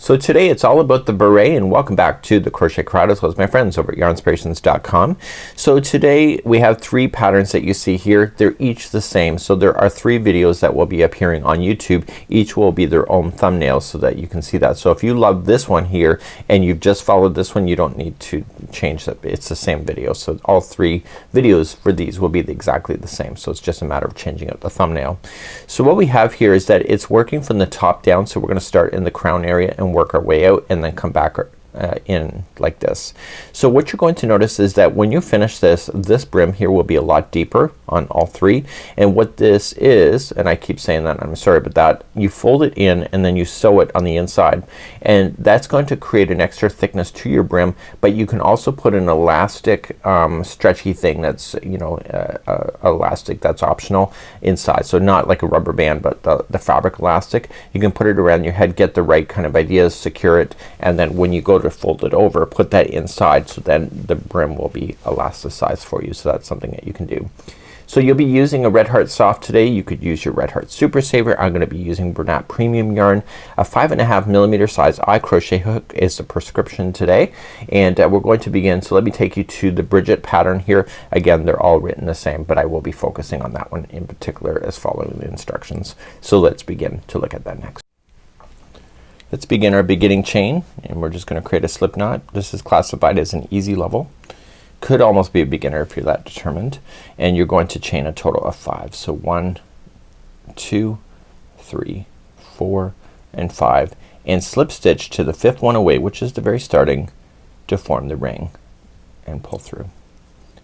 So today it's all about the beret, and welcome back to the Crochet Crowd as well as my friends over at yarnspirations.com. So today we have 3 patterns that you see here. They're each the same. So there are 3 videos that will be appearing on YouTube. Each will be their own thumbnail so that you can see that. So if you love this one here and you've just followed this one, you don't need to change that. It's the same video. So all 3 videos for these will be exactly the same. So it's just a matter of changing out the thumbnail. So what we have here is that it's working from the top down. So we're gonna start in the crown area and work our way out and then come back in like this. So what you're going to notice is that when you finish this, this brim here will be a lot deeper on all 3. And what this is, and I keep saying that, I'm sorry about that, you fold it in and then you sew it on the inside, and that's going to create an extra thickness to your brim. But you can also put an elastic stretchy thing that's elastic that's optional inside. So not like a rubber band, but the fabric elastic. You can put it around your head, get the right kind of ideas, secure it, and then when you go to fold it over, put that inside, so then the brim will be elasticized for you. So that's something that you can do. So you'll be using a Red Heart Soft today. You could use your Red Heart Super Saver. I'm gonna be using Bernat Premium yarn. A 5.5mm size eye crochet hook is the prescription today, and we're going to begin. So let me take you to the Bridgette pattern here. Again, they're all written the same, but I will be focusing on that one in particular as following the instructions. So let's begin to look at that next. Let's begin our beginning chain, and we're just gonna create a slip knot. This is classified as an easy level. Could almost be a beginner if you're that determined. And you're going to chain a total of 5. So 1, 2, 3, 4, and 5, and slip stitch to the 5th one away, which is the very starting, to form the ring, and pull through.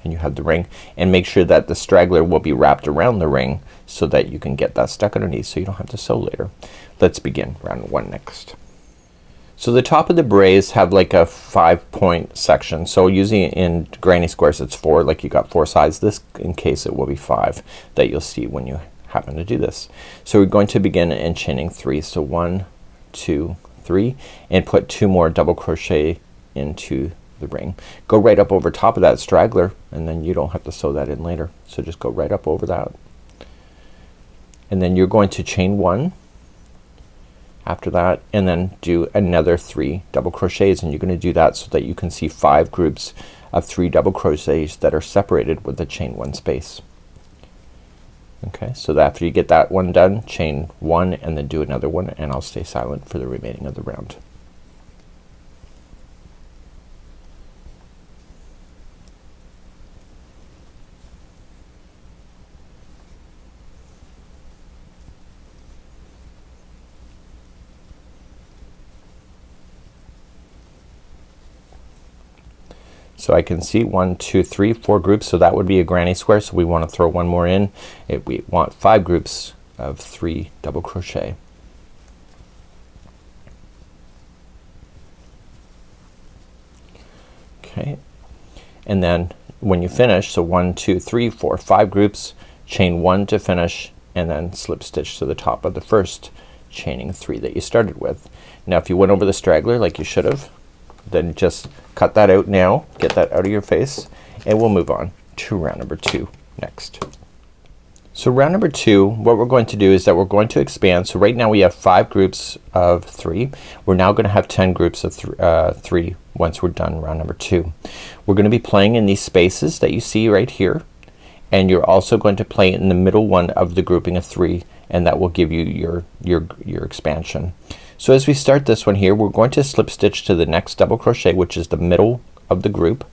And you have the ring, and make sure that the straggler will be wrapped around the ring so that you can get that stuck underneath so you don't have to sew later. Let's begin round 1 next. So the top of the berets have like a 5-point section. So using it in granny squares, it's 4, like you got 4 sides. This in case it will be 5 that you'll see when you happen to do this. So we're going to begin in chaining 3. So 1, 2, 3, and put 2 more double crochet into the ring. Go right up over top of that straggler, and then you don't have to sew that in later. So just go right up over that, and then you're going to chain 1 after that, and then do another 3 double crochets, and you're gonna do that so that you can see 5 groups of 3 double crochets that are separated with the chain 1 space. Okay, so that after you get that one done, chain 1 and then do another one, and I'll stay silent for the remaining of the round. So I can see 1, 2, 3, 4 groups, so that would be a granny square. So we want to throw 1 more in. We want 5 groups of 3 double crochet. Okay, and then when you finish, so 1, 2, 3, 4, 5 groups, chain 1 to finish, and then slip stitch to the top of the first chaining 3 that you started with. Now if you went over the straggler like you should have, then just cut that out now, get that out of your face, and we'll move on to round number 2 next. So round number 2, what we're going to do is that we're going to expand. So right now we have 5 groups of 3. We're now gonna have 10 groups of 3 once we're done round number 2. We're gonna be playing in these spaces that you see right here, and you're also going to play in the middle one of the grouping of 3, and that will give you your expansion. So as we start this one here, we're going to slip stitch to the next double crochet, which is the middle of the group,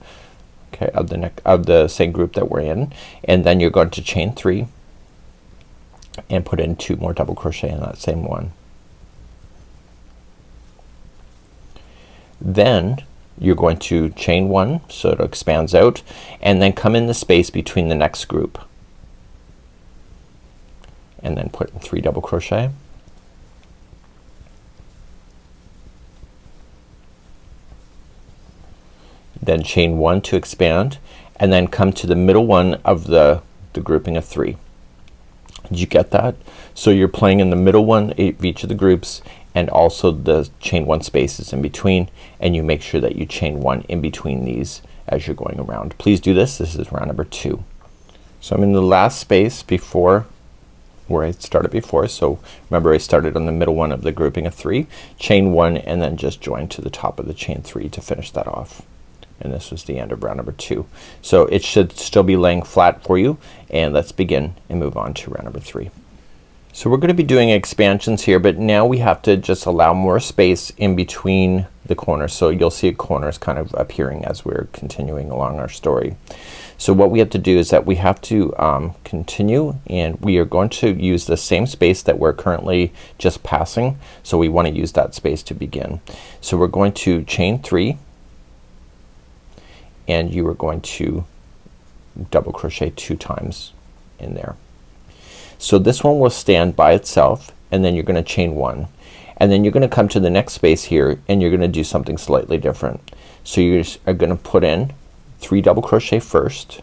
okay, of the same group that we're in, and then you're going to chain 3 and put in 2 more double crochet in that same one. Then you're going to chain 1 so it expands out, and then come in the space between the next group, and then put in 3 double crochet. Then chain 1 to expand, and then come to the middle one of the grouping of 3. Did you get that? So you're playing in the middle one of each of the groups, and also the chain 1 spaces in between, and you make sure that you chain 1 in between these as you're going around. Please do this. This is round number 2. So I'm in the last space before where I started before. So remember, I started on the middle one of the grouping of 3, chain 1, and then just join to the top of the chain 3 to finish that off. And this was the end of round number 2. So it should still be laying flat for you, and let's begin and move on to round number 3. So we're gonna be doing expansions here, but now we have to just allow more space in between the corners. So you'll see corners kind of appearing as we're continuing along our story. So what we have to do is that we have to continue, and we are going to use the same space that we're currently just passing. So we want to use that space to begin. So we're going to chain 3, and you are going to double crochet 2 times in there. So this one will stand by itself, and then you're gonna chain 1, and then you're gonna come to the next space here, and you're gonna do something slightly different. So you are gonna put in 3 double crochet first,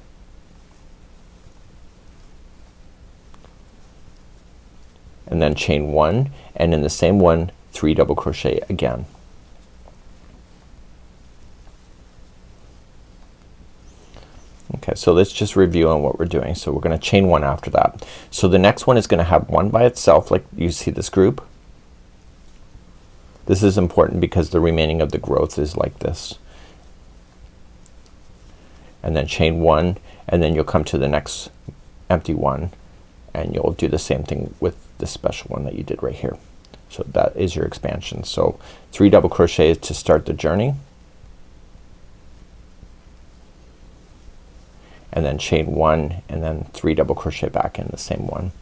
and then chain 1, and in the same one 3 double crochet again. Okay, so let's just review on what we're doing. So we're gonna chain 1 after that. So the next one is gonna have 1 by itself, like you see this group. This is important because the remaining of the growth is like this. And then chain 1, and then you'll come to the next empty one, and you'll do the same thing with this special one that you did right here. So that is your expansion. So 3 double crochets to start the journey, and then chain 1, and then 3 double crochet back in the same one.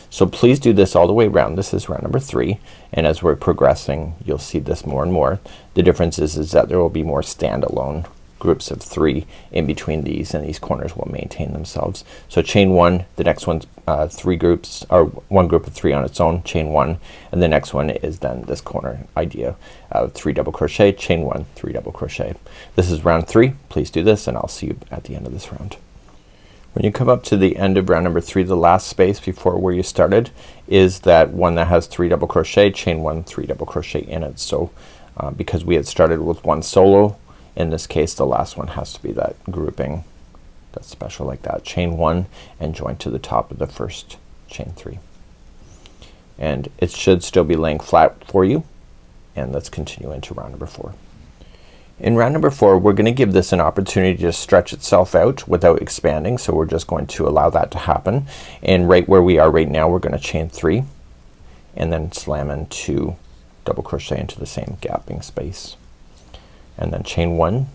So please do this all the way around. This is round number 3, and as we're progressing you'll see this more and more. The difference is that there will be more standalone groups of 3 in between these, and these corners will maintain themselves. So chain 1, the next one's 3 groups, or 1 group of 3 on its own, chain 1, and the next one is then this corner idea of 3 double crochet, chain 1, 3 double crochet. This is round 3. Please do this, and I'll see you at the end of this round. When you come up to the end of round number 3, the last space before where you started is that one that has 3 double crochet, chain 1, 3 double crochet in it. So because we had started with 1 solo, in this case the last one has to be that grouping that's special like that. Chain 1 and join to the top of the first chain 3, and it should still be laying flat for you. And let's continue into round number 4. In round number 4 we're gonna give this an opportunity to stretch itself out without expanding, so we're just going to allow that to happen. And right where we are right now we're gonna chain 3 and then slam in 2 double crochet into the same gapping space, and then chain 1,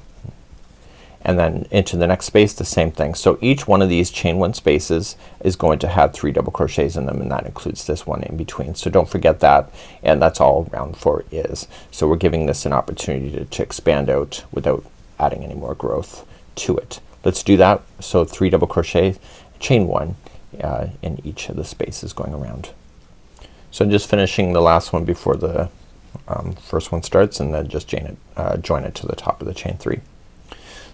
and then into the next space the same thing. So each one of these chain 1 spaces is going to have 3 double crochets in them, and that includes this one in between. So don't forget that, and that's all round 4 is. So we're giving this an opportunity to expand out without adding any more growth to it. Let's do that. So 3 double crochet, chain 1 in each of the spaces going around. So I'm just finishing the last one before the first one starts, and then just join it to the top of the chain 3.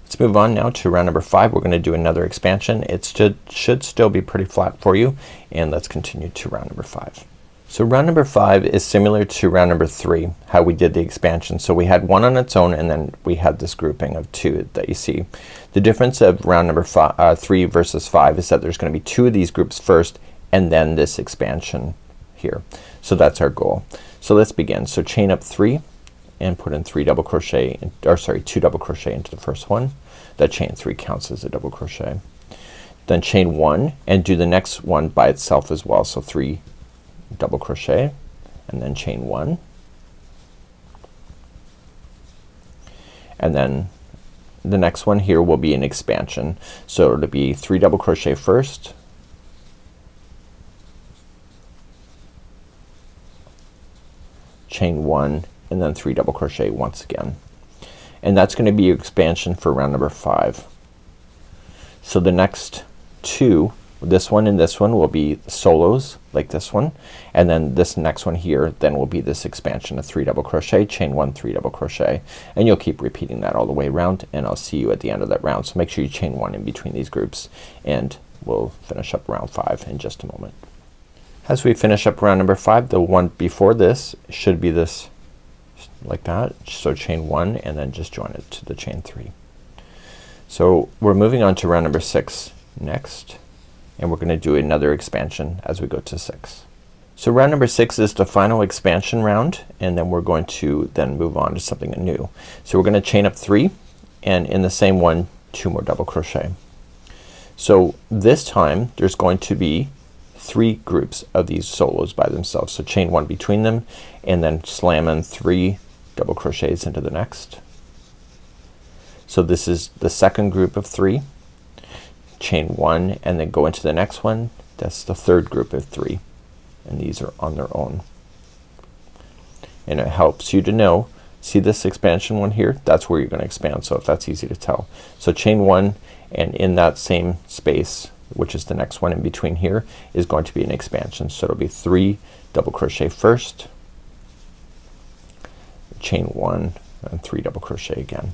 Let's move on now to round number 5. We're gonna do another expansion. It should still be pretty flat for you, and let's continue to round number 5. So round number 5 is similar to round number 3, how we did the expansion. So we had 1 on its own, and then we had this grouping of 2 that you see. The difference of round number 3 versus 5 is that there's gonna be 2 of these groups first, and then this expansion here. So that's our goal. So let's begin. So chain up 3 and put in 3 double crochet, or sorry, 2 double crochet into the first one. That chain 3 counts as a double crochet. Then chain 1 and do the next one by itself as well. So 3 double crochet, and then chain 1, and then the next one here will be an expansion. So it'll be 3 double crochet first, chain 1, and then 3 double crochet once again. And that's gonna be your expansion for round number 5. So the next 2, this one and this one, will be solos like this one, and then this next one here then will be this expansion of 3 double crochet, chain 1, 3 double crochet, and you'll keep repeating that all the way around, and I'll see you at the end of that round. So make sure you chain 1 in between these groups, and we'll finish up round 5 in just a moment. As we finish up round number 5, the one before this should be this like that. So chain 1 and then just join it to the chain 3. So we're moving on to round number 6 next, and we're gonna do another expansion as we go to 6. So round number 6 is the final expansion round, and then we're going to then move on to something new. So we're gonna chain up 3, and in the same one 2 more double crochet. So this time there's going to be 3 groups of these solos by themselves. So chain 1 between them, and then slam in 3 double crochets into the next. So this is the second group of 3. Chain 1 and then go into the next one. That's the third group of 3, and these are on their own. And it helps you to know, see this expansion one here, that's where you're gonna expand, so if that's easy to tell. So chain 1, and in that same space, which is the next one in between here, is going to be an expansion. So it'll be 3 double crochet first, chain 1 and 3 double crochet again.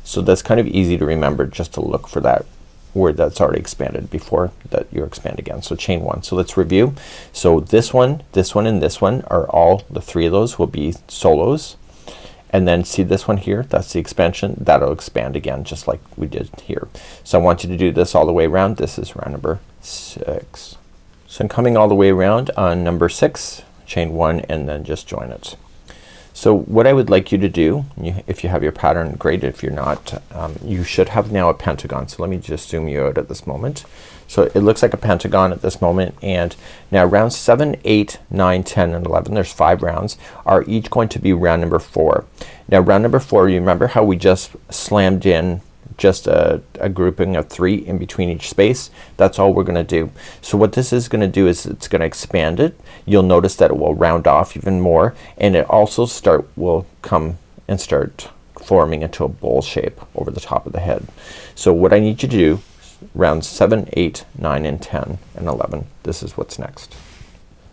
So that's kind of easy to remember, just to look for that word that's already expanded before that you expand again. So chain 1. So let's review. So this one, and this one are all, the 3 of those will be solos. And then see this one here, that's the expansion, that'll expand again just like we did here. So I want you to do this all the way around. This is round number 6. So I'm coming all the way around on number 6, chain 1 and then just join it. So what I would like you to do, if you have your pattern, great. If you're not, you should have now a pentagon. So let me just zoom you out at this moment. So it looks like a pentagon at this moment, and now rounds 7, 8, 9, 10 and 11, there's 5 rounds, are each going to be round number 4. Now round number 4, you remember how we just slammed in just a grouping of 3 in between each space? That's all we're gonna do. So what this is gonna do is it's gonna expand it. You'll notice that it will round off even more, and it also will come and start forming into a bowl shape over the top of the head. So what I need you to do, rounds 7, 8, 9 and 10 and 11, this is what's next.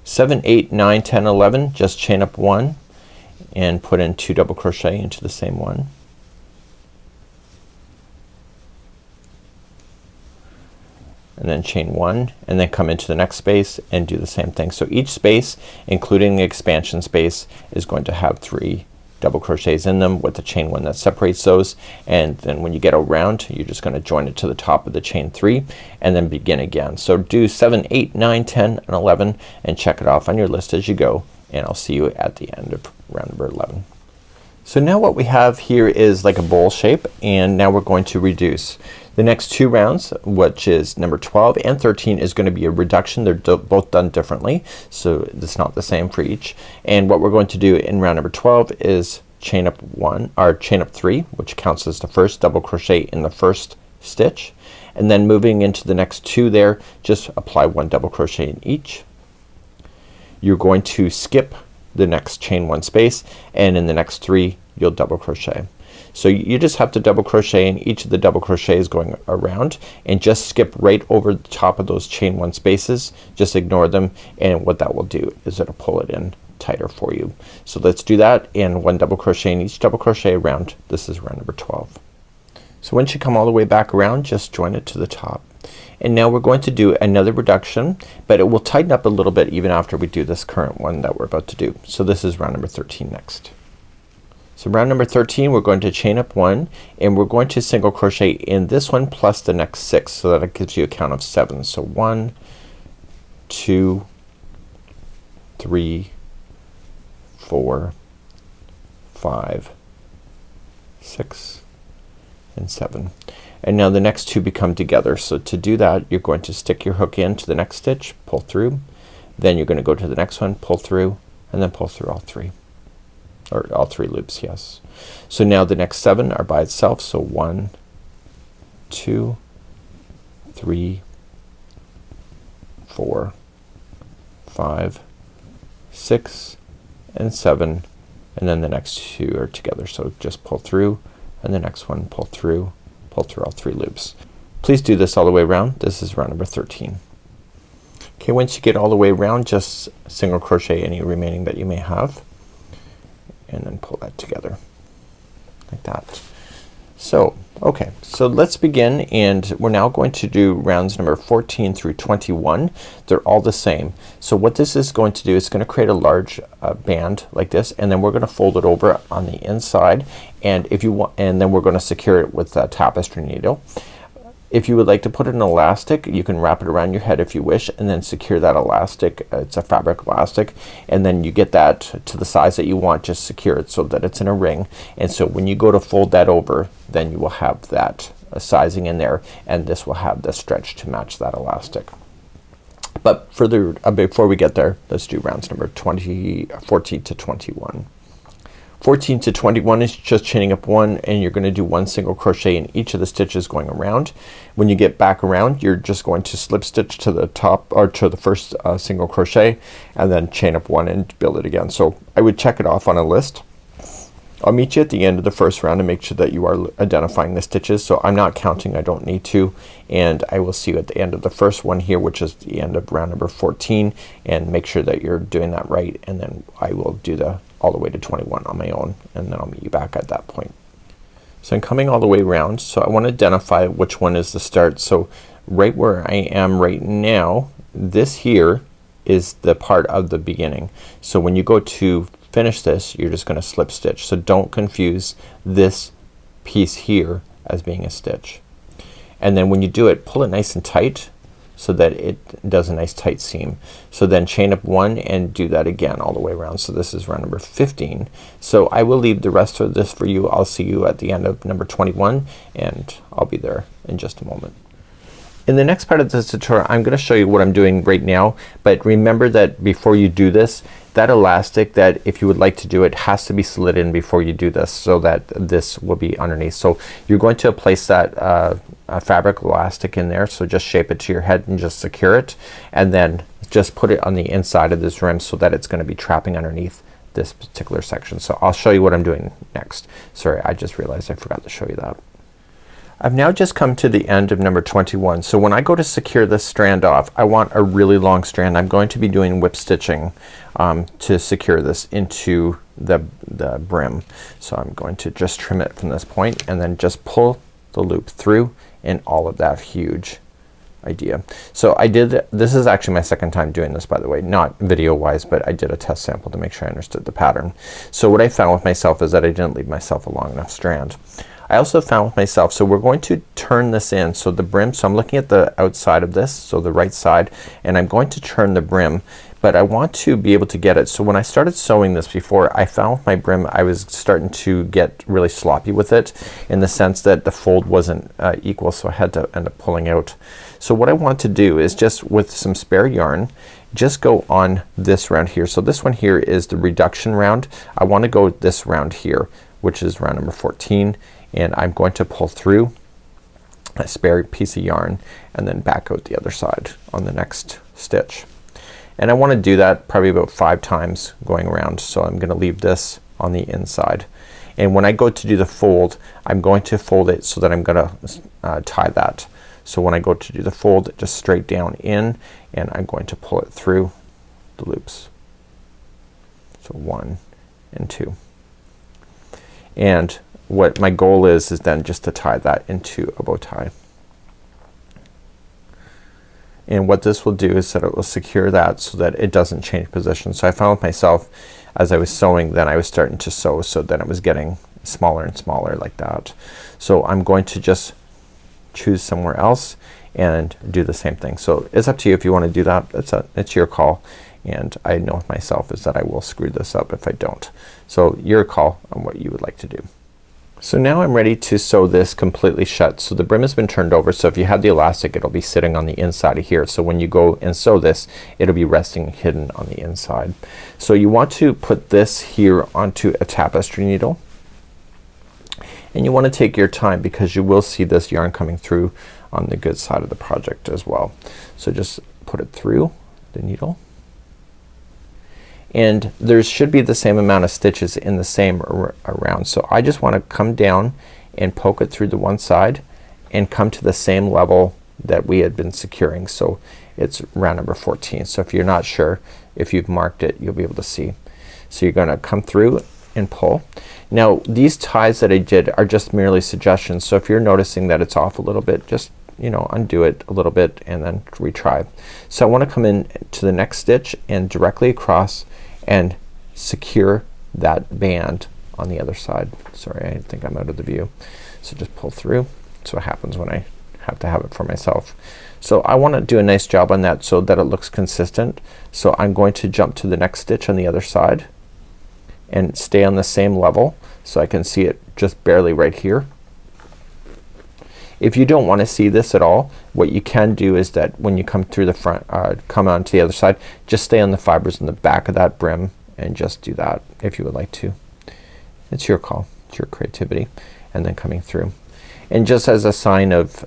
7, 8, 9, 10, 11, just chain up 1 and put in 2 double crochet into the same one. And then chain 1 and then come into the next space and do the same thing. So each space, including the expansion space, is going to have 3 double crochets in them with the chain 1 that separates those, and then when you get around you're just gonna join it to the top of the chain 3 and then begin again. So do 7, 8, 9, 10 and 11 and check it off on your list as you go, and I'll see you at the end of round number 11. So now what we have here is like a bowl shape, and now we're going to reduce. The next 2 rounds, which is number 12 and 13, is going to be a reduction. They're both done differently, so it's not the same for each. And what we're going to do in round number 12 is chain up 1 or chain up 3, which counts as the first double crochet in the first stitch, and then moving into the next 2 there, just apply 1 double crochet in each. You're going to skip the next chain 1 space, and in the next 3 you'll double crochet. So you just have to double crochet in each of the double crochets going around, and just skip right over the top of those chain 1 spaces. Just ignore them, and what that will do is it'll pull it in tighter for you. So let's do that, and 1 double crochet in each double crochet around. This is round number 12. So once you come all the way back around, just join it to the top. And now we're going to do another reduction, but it will tighten up a little bit even after we do this current one that we're about to do. So this is round number 13 next. So round number 13, we're going to chain up 1 and we're going to single crochet in this one plus the next 6, so that it gives you a count of 7. So 1, 2, 3, 4, 5, 6 and 7. And now the next 2 become together. So to do that, you're going to stick your hook into the next stitch, pull through, then you're gonna go to the next one, pull through, and then pull through all 3. Or all 3 loops, yes. So now the next 7 are by itself. So 1, 2, 3, 4, 5, 6 and 7, and then the next 2 are together. So just pull through, and the next one pull through all 3 loops. Please do this all the way around. This is round number 13. Okay, once you get all the way around, just single crochet any remaining that you may have, and then pull that together like that. So okay, so let's begin, and we're now going to do rounds number 14 through 21. They're all the same. So what this is going to do is going to create a large band like this, and then we're going to fold it over on the inside, and if you want, and then we're going to secure it with a tapestry needle. If you would like to put an elastic, you can wrap it around your head if you wish and then secure that elastic. It's a fabric elastic, and then you get that to the size that you want. Just secure it so that it's in a ring, and so when you go to fold that over, then you will have that sizing in there, and this will have the stretch to match that elastic. But further before we get there, let's do rounds number 14 to 21. 14 to 21 is just chaining up one, and you're gonna do one single crochet in each of the stitches going around. When you get back around, you're just going to slip stitch to the top or to the first single crochet, and then chain up one and build it again. So I would check it off on a list. I'll meet you at the end of the first round and make sure that you are identifying the stitches. So I'm not counting, I don't need to, and I will see you at the end of the first one here, which is the end of round number 14, and make sure that you're doing that right, and then I will do the all the way to 21 on my own, and then I'll meet you back at that point. So I'm coming all the way around, so I want to identify which one is the start. So right where I am right now, this here is the part of the beginning. So when you go to finish this, you're just gonna slip stitch. So don't confuse this piece here as being a stitch. And then when you do it, pull it nice and tight so that it does a nice tight seam. So then chain up one and do that again all the way around. So this is round number 15. So I will leave the rest of this for you. I'll see you at the end of number 21, and I'll be there in just a moment. In the next part of this tutorial, I'm gonna show you what I'm doing right now, but remember that before you do this, that elastic, that if you would like to do it, has to be slid in before you do this, so that this will be underneath. So you're going to place that fabric elastic in there, so just shape it to your head and just secure it, and then just put it on the inside of this rim so that it's gonna be trapping underneath this particular section. So I'll show you what I'm doing next. Sorry, I just realized I forgot to show you that. I've now just come to the end of number 21. So when I go to secure this strand off, I want a really long strand. I'm going to be doing whip stitching to secure this into the brim. So I'm going to just trim it from this point and then just pull the loop through in all of that huge idea. So I did, this is actually my second time doing this, by the way, not video wise, but I did a test sample to make sure I understood the pattern. So what I found with myself is that I didn't leave myself a long enough strand. I also found with myself, so we're going to turn this in, so the brim, so I'm looking at the outside of this, so the right side, and I'm going to turn the brim, but I want to be able to get it. So when I started sewing this before, I found with my brim I was starting to get really sloppy with it, in the sense that the fold wasn't equal, so I had to end up pulling out. So what I want to do is just with some spare yarn, just go on this round here. So this one here is the reduction round. I want to go this round here, which is round number 14, and I'm going to pull through a spare piece of yarn and then back out the other side on the next stitch. And I want to do that probably about 5 times going around. So I'm gonna leave this on the inside, and when I go to do the fold, I'm going to fold it so that I'm gonna tie that. So when I go to do the fold, just straight down in, and I'm going to pull it through the loops. So 1 and 2. And what my goal is then just to tie that into a bow tie. And what this will do is that it will secure that so that it doesn't change position. So I found with myself as I was sewing, then I was starting to sew, so then it was getting smaller and smaller like that. So I'm going to just choose somewhere else and do the same thing. So it's up to you if you want to do that. It's your call, and I know with myself is that I will screw this up if I don't. So your call on what you would like to do. So now I'm ready to sew this completely shut. So the brim has been turned over, so if you have the elastic, it'll be sitting on the inside of here. So when you go and sew this, it'll be resting hidden on the inside. So you want to put this here onto a tapestry needle, and you want to take your time because you will see this yarn coming through on the good side of the project as well. So just put it through the needle, and there should be the same amount of stitches in the same around. So I just want to come down and poke it through the one side and come to the same level that we had been securing. So it's round number 14. So if you're not sure, if you've marked it, you'll be able to see. So you're gonna come through and pull. Now these ties that I did are just merely suggestions, so if you're noticing that it's off a little bit, just undo it a little bit and then retry. So I want to come in to the next stitch and directly across and secure that band on the other side. Sorry, I think I'm out of the view. So just pull through. That's what happens when I have to have it for myself. So I want to do a nice job on that so that it looks consistent. So I'm going to jump to the next stitch on the other side and stay on the same level so I can see it just barely right here. If you don't want to see this at all, what you can do is that when you come through the front, come on to the other side, just stay on the fibers in the back of that brim and just do that if you would like to. It's your call. It's your creativity. And then coming through. And just as a sign of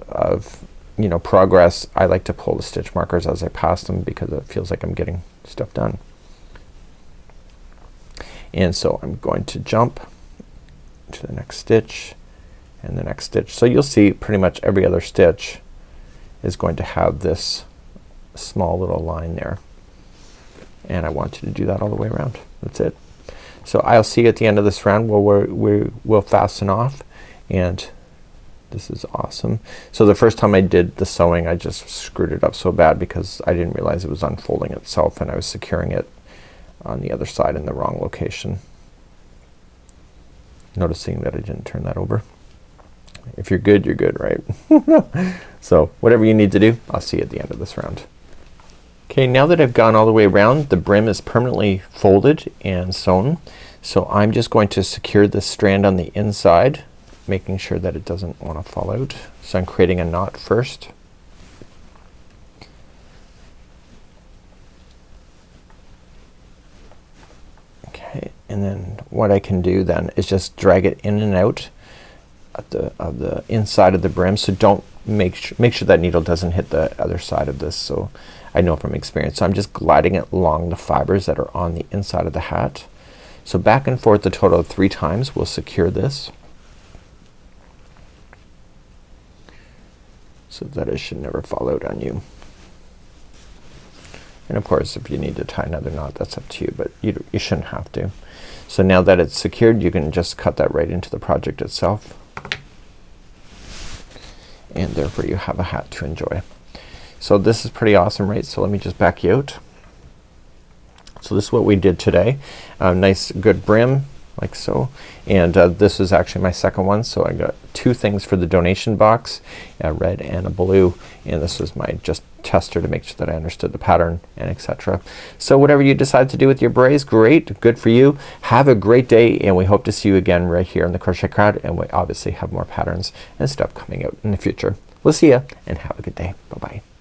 you know, progress, I like to pull the stitch markers as I pass them because it feels like I'm getting stuff done. And so I'm going to jump to the next stitch and the next stitch. So you'll see pretty much every other stitch is going to have this small little line there. And I want you to do that all the way around. That's it. So I'll see you at the end of this round where we'll fasten off, and this is awesome. So the first time I did the sewing I just screwed it up so bad because I didn't realize it was unfolding itself and I was securing it on the other side in the wrong location. Noticing that I didn't turn that over. If you're good, you're good, right? So whatever you need to do, I'll see you at the end of this round. Okay, now that I've gone all the way around, the brim is permanently folded and sewn. So I'm just going to secure this strand on the inside, making sure that it doesn't want to fall out. So I'm creating a knot first. Okay, and then what I can do then is just drag it in and out at of the inside of the brim. So don't make sure that needle doesn't hit the other side of this. So I know from experience. So I'm just gliding it along the fibers that are on the inside of the hat. So back and forth a total of 3 times we'll secure this so that it should never fall out on you. And of course if you need to tie another knot, that's up to you, but you shouldn't have to. So now that it's secured, you can just cut that right into the project itself, and therefore you have a hat to enjoy. So this is pretty awesome, right? So let me just back you out. So this is what we did today. Nice good brim like so, and this is actually my second one. So I got 2 things for the donation box, a red and a blue, and this was my just tester to make sure that I understood the pattern and etc. So whatever you decide to do with your berets, great, good for you. Have a great day, and we hope to see you again right here in the Crochet Crowd, and we obviously have more patterns and stuff coming out in the future. We'll see ya and have a good day. Bye bye.